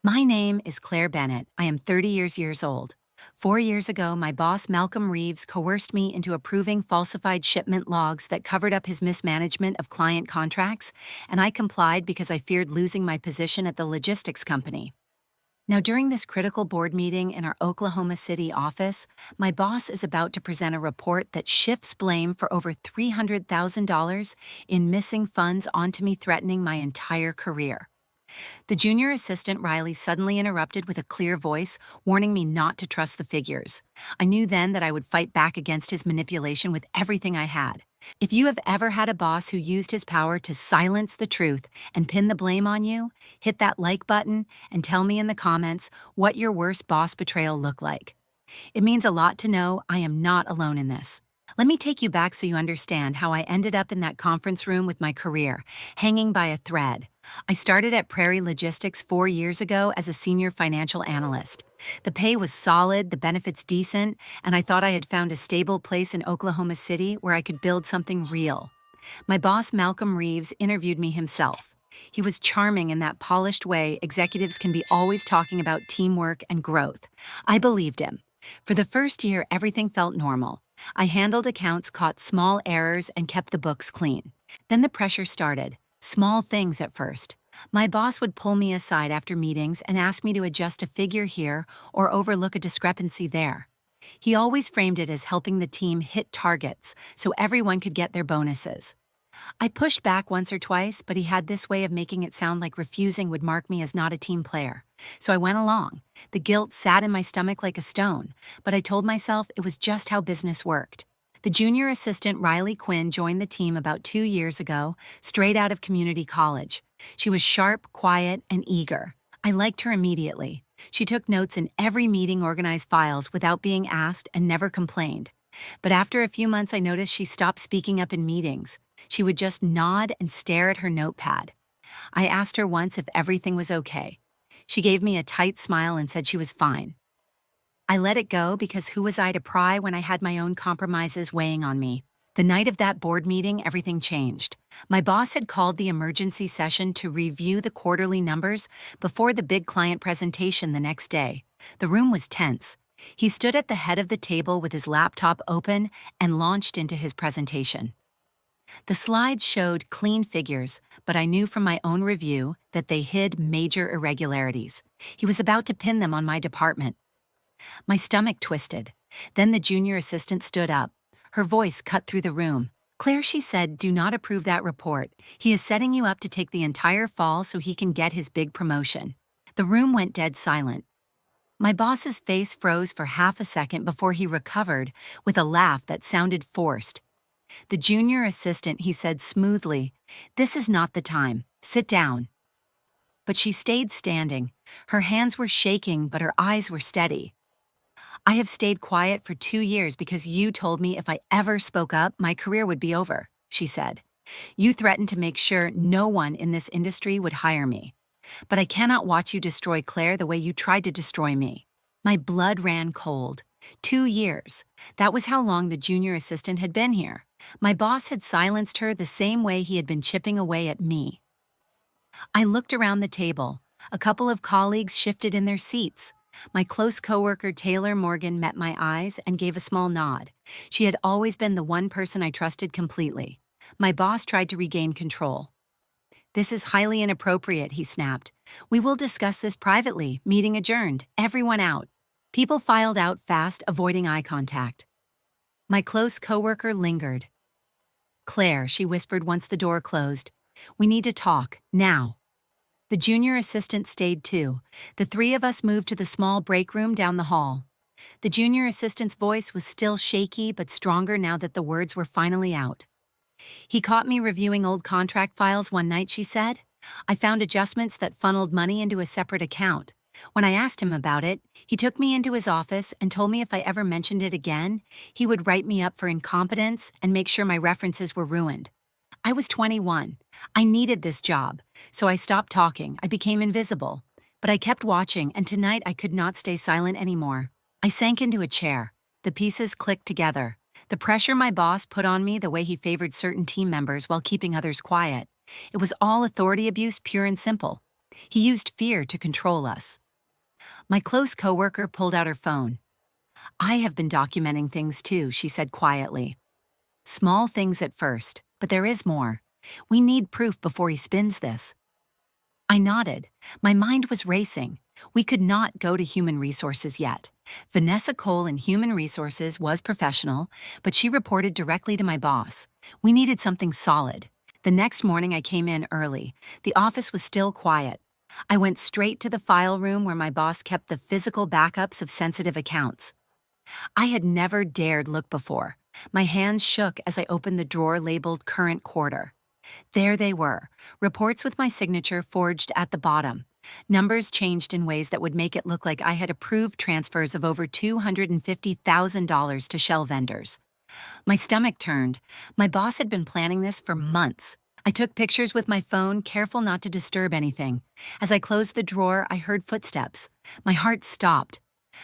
My name is Claire Bennett. I am 30 years old. 4 years ago, my boss Malcolm Reeves coerced me into approving falsified shipment logs that covered up his mismanagement of client contracts, and I complied because I feared losing my position at the logistics company. Now, during this critical board meeting in our Oklahoma City office, my boss is about to present a report that shifts blame for over $300,000 in missing funds onto me, threatening my entire career. The junior assistant Riley suddenly interrupted with a clear voice, warning me not to trust the figures. I knew then that I would fight back against his manipulation with everything I had. If you have ever had a boss who used his power to silence the truth and pin the blame on you, hit that like button and tell me in the comments what your worst boss betrayal looked like. It means a lot to know I am not alone in this. Let me take you back so you understand how I ended up in that conference room with my career, hanging by a thread. I started at Prairie Logistics 4 years ago as a senior financial analyst. The pay was solid, the benefits decent, and I thought I had found a stable place in Oklahoma City where I could build something real. My boss, Malcolm Reeves, interviewed me himself. He was charming in that polished way executives can be, always talking about teamwork and growth. I believed him. For the first year, everything felt normal. I handled accounts, caught small errors, and kept the books clean. Then the pressure started. Small things at first. My boss would pull me aside after meetings and ask me to adjust a figure here or overlook a discrepancy there. He always framed it as helping the team hit targets so everyone could get their bonuses. I pushed back once or twice, but he had this way of making it sound like refusing would mark me as not a team player. So I went along. The guilt sat in my stomach like a stone, but I told myself it was just how business worked. The junior assistant Riley Quinn joined the team about 2 years ago, straight out of community college. She was sharp, quiet, and eager. I liked her immediately. She took notes in every meeting, organized files without being asked, and never complained. But after a few months, I noticed she stopped speaking up in meetings. She would just nod and stare at her notepad. I asked her once if everything was okay. She gave me a tight smile and said she was fine. I let it go because who was I to pry when I had my own compromises weighing on me? The night of that board meeting, everything changed. My boss had called the emergency session to review the quarterly numbers before the big client presentation the next day. The room was tense. He stood at the head of the table with his laptop open and launched into his presentation. The slides showed clean figures, but I knew from my own review that they hid major irregularities. He was about to pin them on my department. My stomach twisted. Then the junior assistant stood up. Her voice cut through the room. "Claire," she said, "do not approve that report. He is setting you up to take the entire fall so he can get his big promotion." The room went dead silent. My boss's face froze for half a second before he recovered with a laugh that sounded forced. "The junior assistant," he said smoothly, "this is not the time. Sit down." But she stayed standing. Her hands were shaking, but her eyes were steady. "I have stayed quiet for 2 years because you told me if I ever spoke up, my career would be over," she said. "You threatened to make sure no one in this industry would hire me. But I cannot watch you destroy Claire the way you tried to destroy me." My blood ran cold. 2 years. That was how long the junior assistant had been here. My boss had silenced her the same way he had been chipping away at me. I looked around the table. A couple of colleagues shifted in their seats. My close coworker Taylor Morgan met my eyes and gave a small nod. She had always been the one person I trusted completely. My boss tried to regain control. "This is highly inappropriate," he snapped. "We will discuss this privately. Meeting adjourned. Everyone out." People filed out fast, avoiding eye contact. My close coworker lingered. "Claire," she whispered once the door closed, "we need to talk, now." The junior assistant stayed too. The three of us moved to the small break room down the hall. The junior assistant's voice was still shaky but stronger now that the words were finally out. "He caught me reviewing old contract files one night," she said. "I found adjustments that funneled money into a separate account. When I asked him about it, he took me into his office and told me if I ever mentioned it again, he would write me up for incompetence and make sure my references were ruined. I was 21. I needed this job, so I stopped talking. I became invisible. But I kept watching, and tonight I could not stay silent anymore. I sank into a chair. The pieces clicked together. The pressure my boss put on me, the way he favored certain team members while keeping others quiet. It was all authority abuse, pure and simple. He used fear to control us. My close coworker pulled out her phone. I have been documenting things too, she said quietly. Small things at first, but there is more. We need proof before he spins this. I nodded. My mind was racing. We could not go to human resources yet. Vanessa Cole in human resources was professional, but she reported directly to my boss. We needed something solid. The next morning I came in early. The office was still quiet. I went straight to the file room where my boss kept the physical backups of sensitive accounts. I had never dared look before. My hands shook as I opened the drawer labeled Current Quarter. There they were, reports with my signature forged at the bottom. Numbers changed in ways that would make it look like I had approved transfers of over $250,000 to shell vendors. My stomach turned. My boss had been planning this for months. I took pictures with my phone, careful not to disturb anything. As I closed the drawer, I heard footsteps. My heart stopped.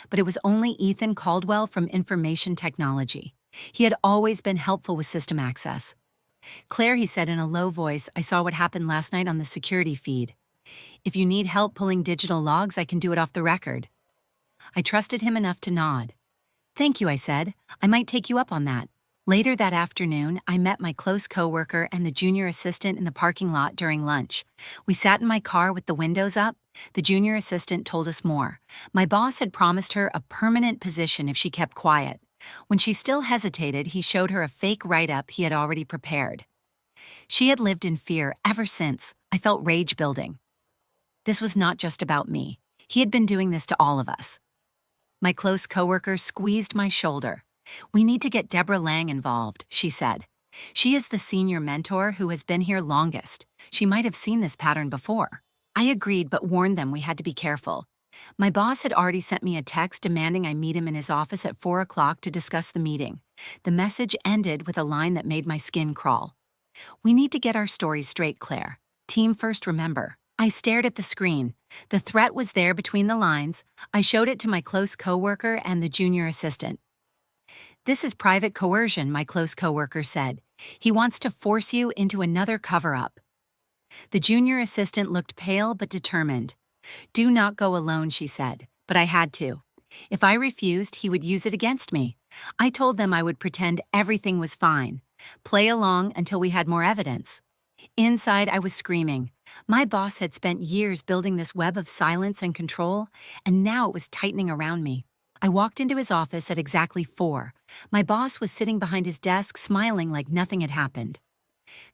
But it was only Ethan Caldwell from Information Technology. He had always been helpful with system access. Claire, he said in a low voice, I saw what happened last night on the security feed. If you need help pulling digital logs, I can do it off the record. I trusted him enough to nod. Thank you, I said. I might take you up on that. Later that afternoon, I met my close coworker and the junior assistant in the parking lot during lunch. We sat in my car with the windows up. The junior assistant told us more. My boss had promised her a permanent position if she kept quiet. When she still hesitated, he showed her a fake write-up he had already prepared. She had lived in fear ever since. I felt rage building. This was not just about me. He had been doing this to all of us. My close coworker squeezed my shoulder. We need to get Deborah Lang involved, she said. She is the senior mentor who has been here longest. She might have seen this pattern before. I agreed but warned them we had to be careful. My boss had already sent me a text demanding I meet him in his office at 4 o'clock to discuss the meeting. The message ended with a line that made my skin crawl. We need to get our stories straight, Claire. Team first, remember. I stared at the screen. The threat was there between the lines. I showed it to my close coworker and the junior assistant. This is private coercion, my close coworker said. He wants to force you into another cover-up. The junior assistant looked pale but determined. Do not go alone, she said, but I had to. If I refused, he would use it against me. I told them I would pretend everything was fine, play along until we had more evidence. Inside, I was screaming. My boss had spent years building this web of silence and control, and now it was tightening around me. I walked into his office at exactly 4. My boss was sitting behind his desk, smiling like nothing had happened.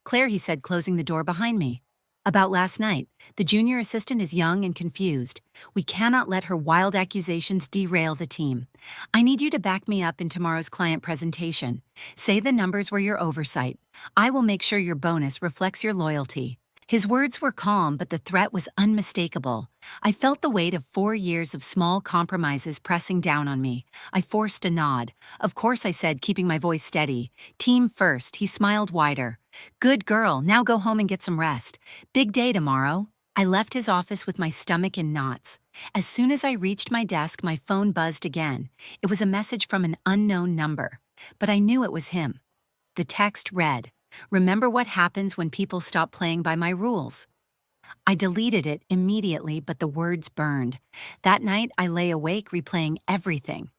Claire, he said, closing the door behind me. About last night, the junior assistant is young and confused. We cannot let her wild accusations derail the team. I need you to back me up in tomorrow's client presentation. Say the numbers were your oversight. I will make sure your bonus reflects your loyalty. His words were calm, but the threat was unmistakable. I felt the weight of 4 years of small compromises pressing down on me. I forced a nod. Of course, I said, keeping my voice steady. Team first, he smiled wider. Good girl, now go home and get some rest. Big day tomorrow. I left his office with my stomach in knots. As soon as I reached my desk, my phone buzzed again. It was a message from an unknown number, but I knew it was him. The text read, "Remember what happens when people stop playing by my rules." I deleted it immediately, but the words burned. That night, I lay awake replaying everything.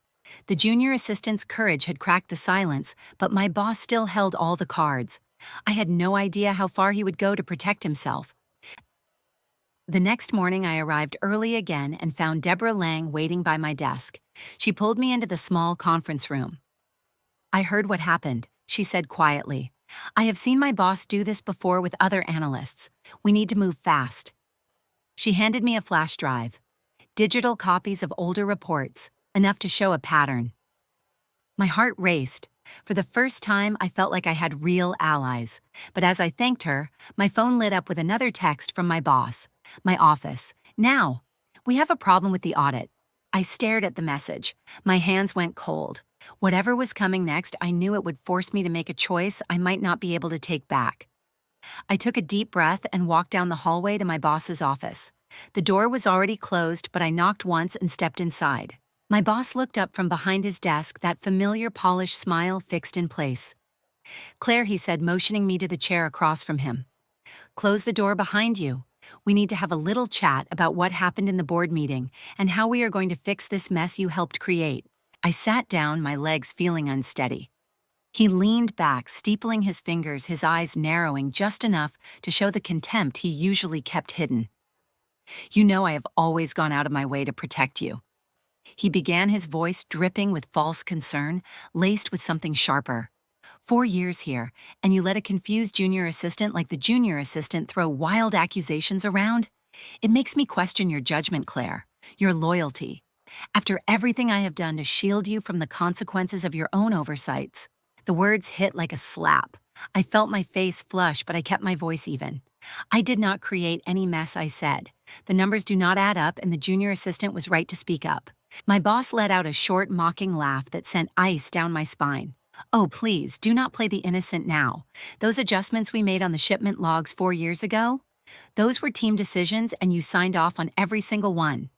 The junior assistant's courage had cracked the silence, but my boss still held all the cards. I had no idea how far he would go to protect himself. The next morning, I arrived early again and found Deborah Lang waiting by my desk. She pulled me into the small conference room. I heard what happened, she said quietly. I have seen my boss do this before with other analysts. We need to move fast. She handed me a flash drive. Digital copies of older reports, enough to show a pattern. My heart raced. For the first time, I felt like I had real allies. But as I thanked her, my phone lit up with another text from my boss. My office. Now, we have a problem with the audit. I stared at the message. My hands went cold. Whatever was coming next, I knew it would force me to make a choice I might not be able to take back. I took a deep breath and walked down the hallway to my boss's office. The door was already closed, but I knocked once and stepped inside. My boss looked up from behind his desk, that familiar polished smile fixed in place. "Claire," he said, motioning me to the chair across from him. "Close the door behind you. We need to have a little chat about what happened in the board meeting and how we are going to fix this mess you helped create." I sat down, my legs feeling unsteady. He leaned back, steepling his fingers, his eyes narrowing just enough to show the contempt he usually kept hidden. "You know I have always gone out of my way to protect you." He began, his voice dripping with false concern, laced with something sharper. "4 years here, and you let a confused junior assistant like the junior assistant throw wild accusations around? It makes me question your judgment, Claire, your loyalty. After everything I have done to shield you from the consequences of your own oversights." The words hit like a slap. I felt my face flush, but I kept my voice even. "I did not create any mess," I said. "The numbers do not add up, and the junior assistant was right to speak up." My boss let out a short, mocking laugh that sent ice down my spine. "Oh, please, do not play the innocent now. Those adjustments we made on the shipment logs 4 years ago? Those were team decisions, and you signed off on every single one."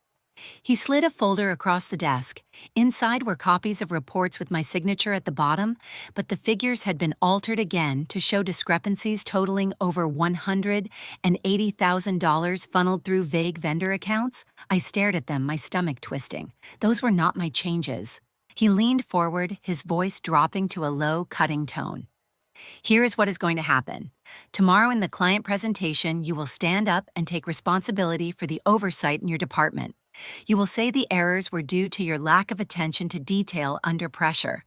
He slid a folder across the desk. Inside were copies of reports with my signature at the bottom, but the figures had been altered again to show discrepancies totaling over $180,000 funneled through vague vendor accounts. I stared at them, my stomach twisting. Those were not my changes. He leaned forward, his voice dropping to a low, cutting tone. "Here is what is going to happen. Tomorrow in the client presentation, you will stand up and take responsibility for the oversight in your department. You will say the errors were due to your lack of attention to detail under pressure.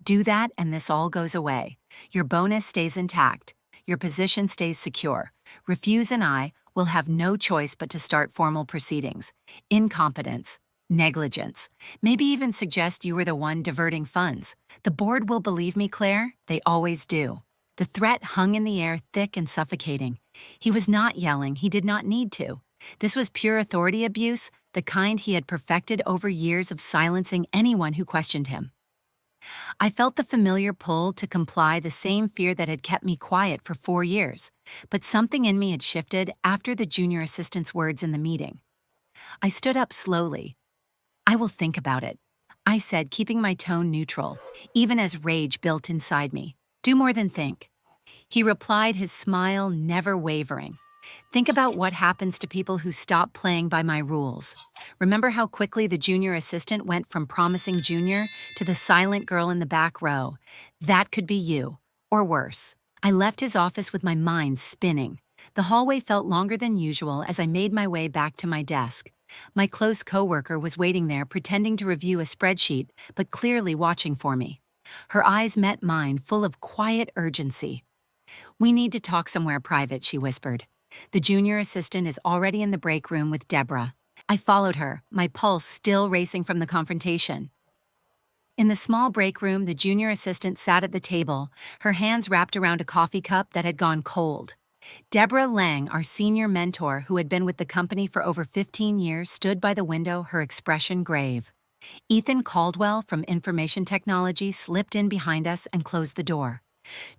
Do that and this all goes away. Your bonus stays intact. Your position stays secure. Refuse and I will have no choice but to start formal proceedings. Incompetence. Negligence. Maybe even suggest you were the one diverting funds. The board will believe me, Claire. They always do." The threat hung in the air, thick and suffocating. He was not yelling. He did not need to. This was pure authority abuse, the kind he had perfected over years of silencing anyone who questioned him. I felt the familiar pull to comply, the same fear that had kept me quiet for 4 years, but something in me had shifted after the junior assistant's words in the meeting. I stood up slowly. "I will think about it," I said, keeping my tone neutral, even as rage built inside me. "Do more than think." He replied, his smile never wavering. "Think about what happens to people who stop playing by my rules. Remember how quickly the junior assistant went from promising junior to the silent girl in the back row? That could be you, or worse." I left his office with my mind spinning. The hallway felt longer than usual as I made my way back to my desk. My close coworker was waiting there, pretending to review a spreadsheet, but clearly watching for me. Her eyes met mine, full of quiet urgency. "We need to talk somewhere private," she whispered. "The junior assistant is already in the break room with Deborah." I followed her, my pulse still racing from the confrontation. In the small break room, the junior assistant sat at the table, her hands wrapped around a coffee cup that had gone cold. Deborah Lang, our senior mentor who had been with the company for over 15 years, stood by the window, her expression grave. Ethan Caldwell from Information Technology slipped in behind us and closed the door.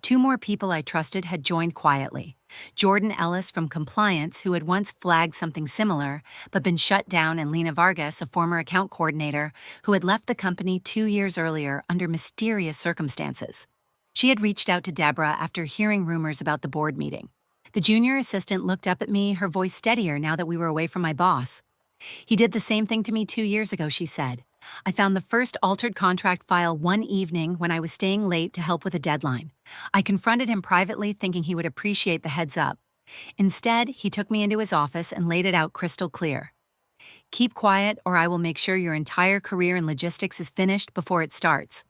2 more people I trusted had joined quietly. Jordan Ellis from Compliance, who had once flagged something similar, but been shut down, and Lena Vargas, a former account coordinator, who had left the company 2 years earlier under mysterious circumstances. She had reached out to Deborah after hearing rumors about the board meeting. The junior assistant looked up at me, her voice steadier now that we were away from my boss. "He did the same thing to me 2 years ago," she said. "I found the first altered contract file one evening when I was staying late to help with a deadline. I confronted him privately, thinking he would appreciate the heads up. Instead, he took me into his office and laid it out crystal clear. 'Keep quiet, or I will make sure your entire career in logistics is finished before it starts.'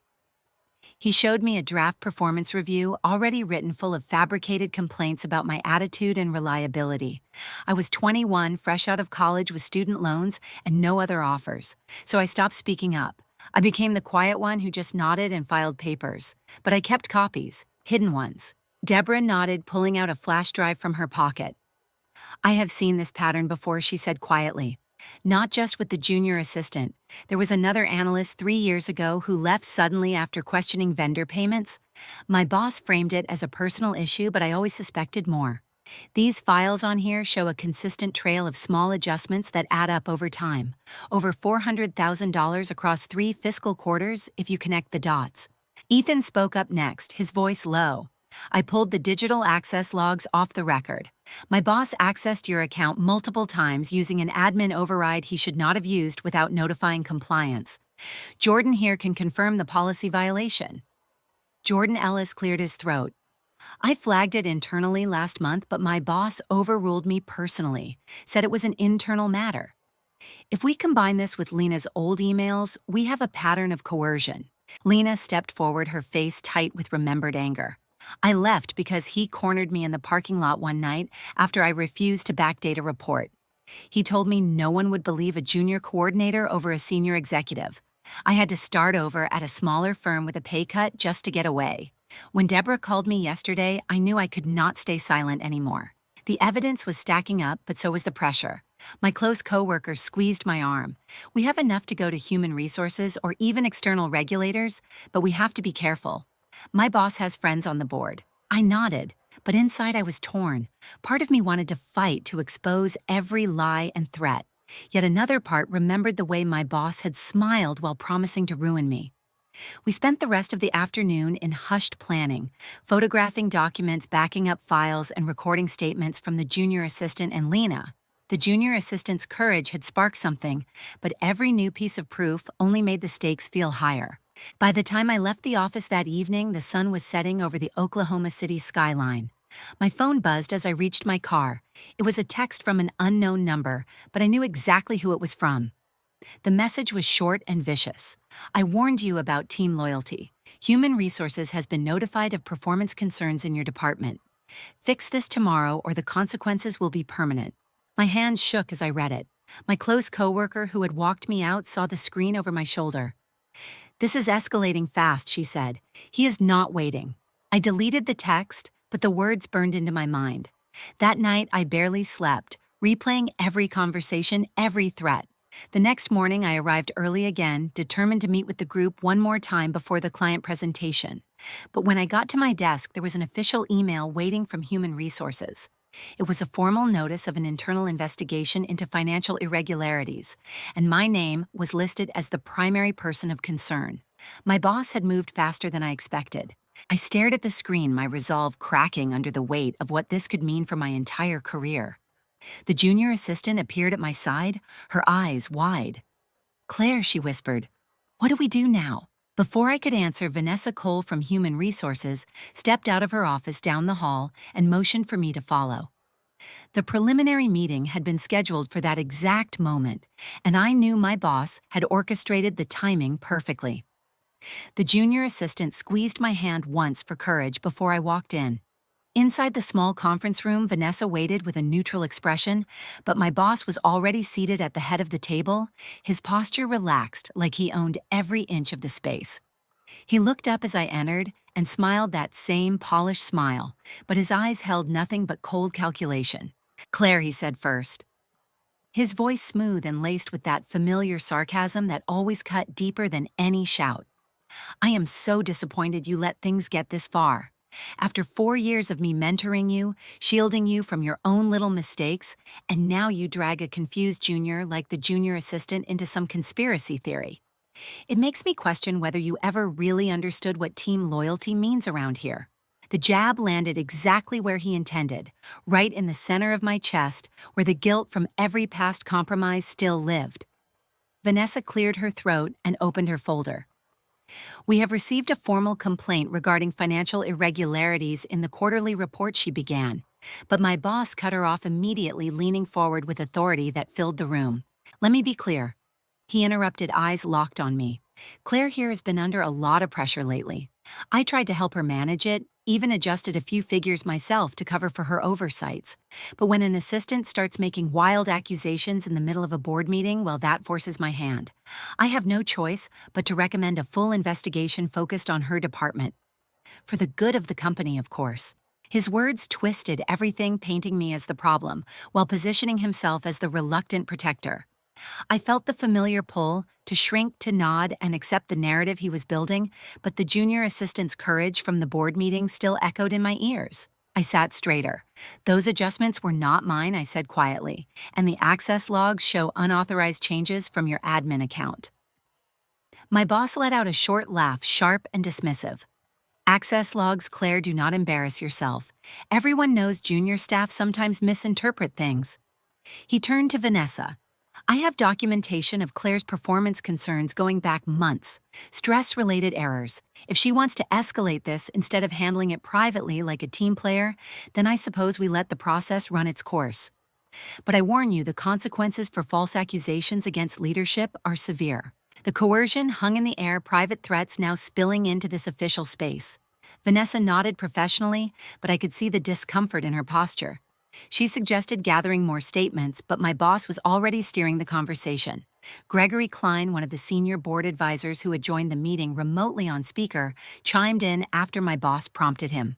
He showed me a draft performance review already written, full of fabricated complaints about my attitude and reliability. I was 21, fresh out of college with student loans and no other offers, so I stopped speaking up. I became the quiet one who just nodded and filed papers. But I kept copies, hidden ones." Deborah nodded, pulling out a flash drive from her pocket. "I have seen this pattern before," she said quietly. "Not just with the junior assistant. There was another analyst 3 years ago who left suddenly after questioning vendor payments. My boss framed it as a personal issue, but I always suspected more. These files on here show a consistent trail of small adjustments that add up over time. Over $400,000 across 3 fiscal quarters if you connect the dots." Ethan spoke up next, his voice low. I pulled the digital access logs off the record. My boss accessed your account multiple times using an admin override he should not have used without notifying compliance. Jordan here can confirm the policy violation. Jordan Ellis cleared his throat. I flagged it internally last month, but my boss overruled me personally, said it was an internal matter. If we combine this with Lena's old emails, we have a pattern of coercion. Lena stepped forward, her face tight with remembered anger. I left because he cornered me in the parking lot one night after I refused to backdate a report. He told me no one would believe a junior coordinator over a senior executive. I had to start over at a smaller firm with a pay cut just to get away. When Deborah called me yesterday, I knew I could not stay silent anymore. The evidence was stacking up, but so was the pressure. My close coworker squeezed my arm. We have enough to go to human resources or even external regulators, but we have to be careful. My boss has friends on the board. I nodded, but inside I was torn. Part of me wanted to fight to expose every lie and threat. Yet another part remembered the way my boss had smiled while promising to ruin me. We spent the rest of the afternoon in hushed planning, photographing documents, backing up files, and recording statements from the junior assistant and Lena. The junior assistant's courage had sparked something, but every new piece of proof only made the stakes feel higher. By the time I left the office that evening, the sun was setting over the Oklahoma City skyline. My phone buzzed as I reached my car. It was a text from an unknown number, but I knew exactly who it was from. The message was short and vicious. I warned you about team loyalty. Human Resources has been notified of performance concerns in your department. Fix this tomorrow or the consequences will be permanent. My hands shook as I read it. My close coworker who had walked me out saw the screen over my shoulder. "This is escalating fast," she said. "He is not waiting." I deleted the text, but the words burned into my mind. That night, I barely slept, replaying every conversation, every threat. The next morning, I arrived early again, determined to meet with the group one more time before the client presentation. But when I got to my desk, there was an official email waiting from Human Resources. It was a formal notice of an internal investigation into financial irregularities, and my name was listed as the primary person of concern. My boss had moved faster than I expected. I stared at the screen, my resolve cracking under the weight of what this could mean for my entire career. The junior assistant appeared at my side, her eyes wide. "Claire," she whispered, "what do we do now?" Before I could answer, Vanessa Cole from Human Resources stepped out of her office down the hall and motioned for me to follow. The preliminary meeting had been scheduled for that exact moment, and I knew my boss had orchestrated the timing perfectly. The junior assistant squeezed my hand once for courage before I walked in. Inside the small conference room, Vanessa waited with a neutral expression, but my boss was already seated at the head of the table, his posture relaxed like he owned every inch of the space. He looked up as I entered and smiled that same polished smile, but his eyes held nothing but cold calculation. "Claire," he said first. His voice smooth and laced with that familiar sarcasm that always cut deeper than any shout. "I am so disappointed you let things get this far. After 4 years of me mentoring you, shielding you from your own little mistakes, and now you drag a confused junior like the junior assistant into some conspiracy theory. It makes me question whether you ever really understood what team loyalty means around here." The jab landed exactly where he intended, right in the center of my chest, where the guilt from every past compromise still lived. Vanessa cleared her throat and opened her folder. "We have received a formal complaint regarding financial irregularities in the quarterly report," she began. But my boss cut her off immediately, leaning forward with authority that filled the room. "Let me be clear," he interrupted, eyes locked on me. "Claire here has been under a lot of pressure lately. I tried to help her manage it, even adjusted a few figures myself to cover for her oversights. But when an assistant starts making wild accusations in the middle of a board meeting, well, that forces my hand. I have no choice but to recommend a full investigation focused on her department. For the good of the company, of course." His words twisted everything, painting me as the problem, while positioning himself as the reluctant protector. I felt the familiar pull to shrink, to nod, and accept the narrative he was building, but the junior assistant's courage from the board meeting still echoed in my ears. I sat straighter. "Those adjustments were not mine," I said quietly, "and the access logs show unauthorized changes from your admin account." My boss let out a short laugh, sharp and dismissive. Access logs, Claire, do not embarrass yourself. Everyone knows junior staff sometimes misinterpret things. He turned to Vanessa. I have documentation of Claire's performance concerns going back months, stress-related errors. If she wants to escalate this instead of handling it privately like a team player, then I suppose we let the process run its course. But I warn you, the consequences for false accusations against leadership are severe. The coercion hung in the air, private threats now spilling into this official space. Vanessa nodded professionally, but I could see the discomfort in her posture. She suggested gathering more statements, but my boss was already steering the conversation. Gregory Klein, one of the senior board advisors who had joined the meeting remotely on speaker, chimed in after my boss prompted him.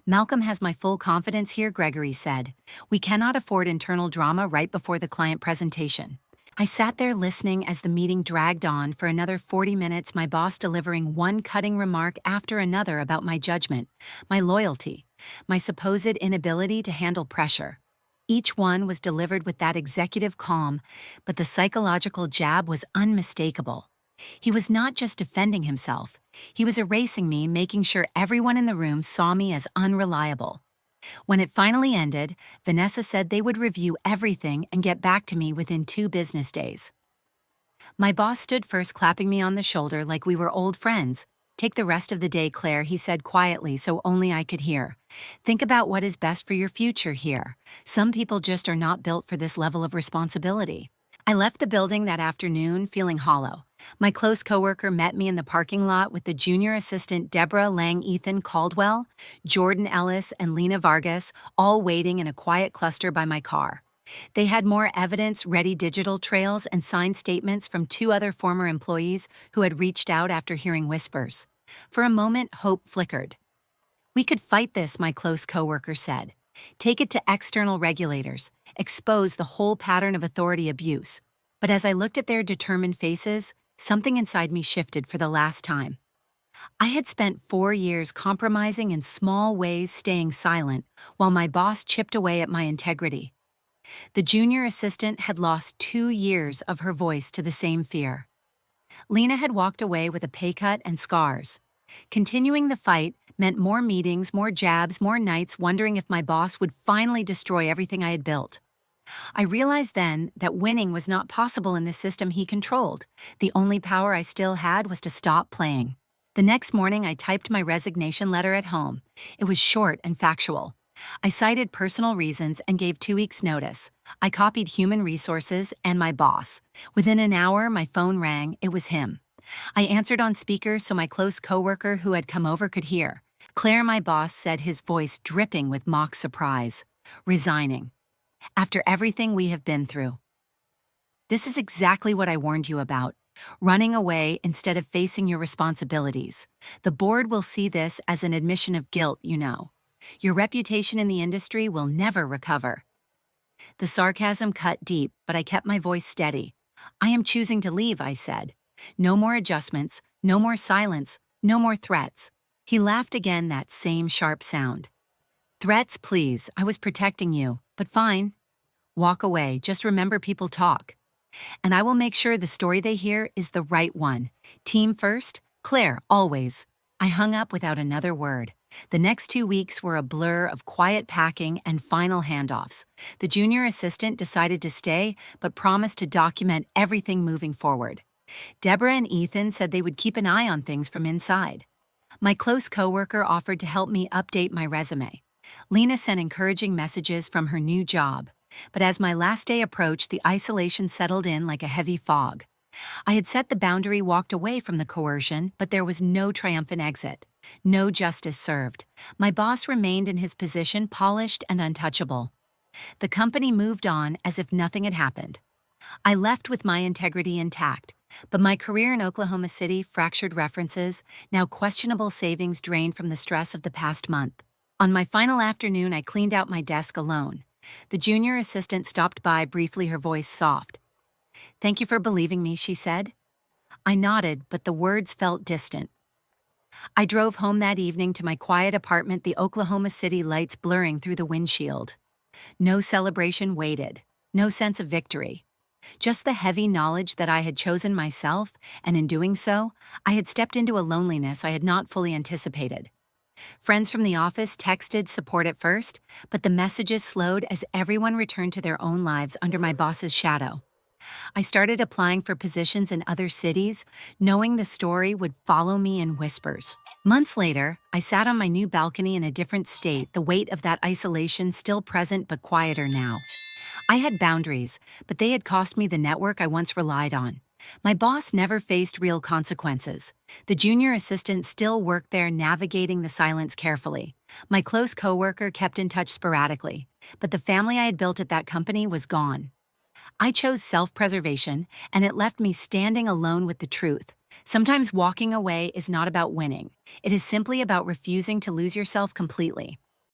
Malcolm has my full confidence here, Gregory said. We cannot afford internal drama right before the client presentation. I sat there listening as the meeting dragged on for another 40 minutes, my boss delivering one cutting remark after another about my judgment, my loyalty, my supposed inability to handle pressure. Each one was delivered with that executive calm, but the psychological jab was unmistakable. He was not just defending himself. He was erasing me, making sure everyone in the room saw me as unreliable. When it finally ended, Vanessa said they would review everything and get back to me within 2 business days. My boss stood first, clapping me on the shoulder like we were old friends. Take the rest of the day, Claire, he said quietly so only I could hear. Think about what is best for your future here. Some people just are not built for this level of responsibility. I left the building that afternoon feeling hollow. My close coworker met me in the parking lot with the junior assistant Deborah Lang, Ethan Caldwell, Jordan Ellis, and Lena Vargas, all waiting in a quiet cluster by my car. They had more evidence-ready digital trails and signed statements from 2 other former employees who had reached out after hearing whispers. For a moment, hope flickered. We could fight this, my close coworker said. Take it to external regulators, expose the whole pattern of authority abuse. But as I looked at their determined faces, something inside me shifted for the last time. I had spent 4 years compromising in small ways, staying silent, while my boss chipped away at my integrity. The junior assistant had lost 2 years of her voice to the same fear. Lena had walked away with a pay cut and scars. Continuing the fight meant more meetings, more jabs, more nights wondering if my boss would finally destroy everything I had built. I realized then that winning was not possible in the system he controlled. The only power I still had was to stop playing. The next morning, I typed my resignation letter at home. It was short and factual. I cited personal reasons and gave 2 weeks' notice. I copied human resources and my boss. Within an hour, my phone rang. It was him. I answered on speaker so my close coworker who had come over could hear. Claire, my boss, said, his voice dripping with mock surprise. Resigning. After everything we have been through. This is exactly what I warned you about. Running away instead of facing your responsibilities. The board will see this as an admission of guilt, you know. Your reputation in the industry will never recover. The sarcasm cut deep, but I kept my voice steady. I am choosing to leave, I said. No more adjustments, no more silence, no more threats. He laughed again, that same sharp sound. Threats, please, I was protecting you, but fine. Walk away, just remember people talk. And I will make sure the story they hear is the right one. Team first, Claire, always. I hung up without another word. The next 2 weeks were a blur of quiet packing and final handoffs. The junior assistant decided to stay, but promised to document everything moving forward. Deborah and Ethan said they would keep an eye on things from inside. My close coworker offered to help me update my resume. Lena sent encouraging messages from her new job. But as my last day approached, the isolation settled in like a heavy fog. I had set the boundary, walked away from the coercion, but there was no triumphant exit. No justice served. My boss remained in his position, polished and untouchable. The company moved on as if nothing had happened. I left with my integrity intact, but my career in Oklahoma City, fractured references, now questionable savings drained from the stress of the past month. On my final afternoon, I cleaned out my desk alone. The junior assistant stopped by briefly, her voice soft. "Thank you for believing me," she said. I nodded, but the words felt distant. I drove home that evening to my quiet apartment, the Oklahoma City lights blurring through the windshield. No celebration waited, no sense of victory. Just the heavy knowledge that I had chosen myself, and in doing so, I had stepped into a loneliness I had not fully anticipated. Friends from the office texted support at first, but the messages slowed as everyone returned to their own lives under my boss's shadow. I started applying for positions in other cities, knowing the story would follow me in whispers. Months later, I sat on my new balcony in a different state, the weight of that isolation still present but quieter now. I had boundaries, but they had cost me the network I once relied on. My boss never faced real consequences. The junior assistant still worked there, navigating the silence carefully. My close coworker kept in touch sporadically, but the family I had built at that company was gone. I chose self-preservation, and it left me standing alone with the truth. Sometimes walking away is not about winning. It is simply about refusing to lose yourself completely.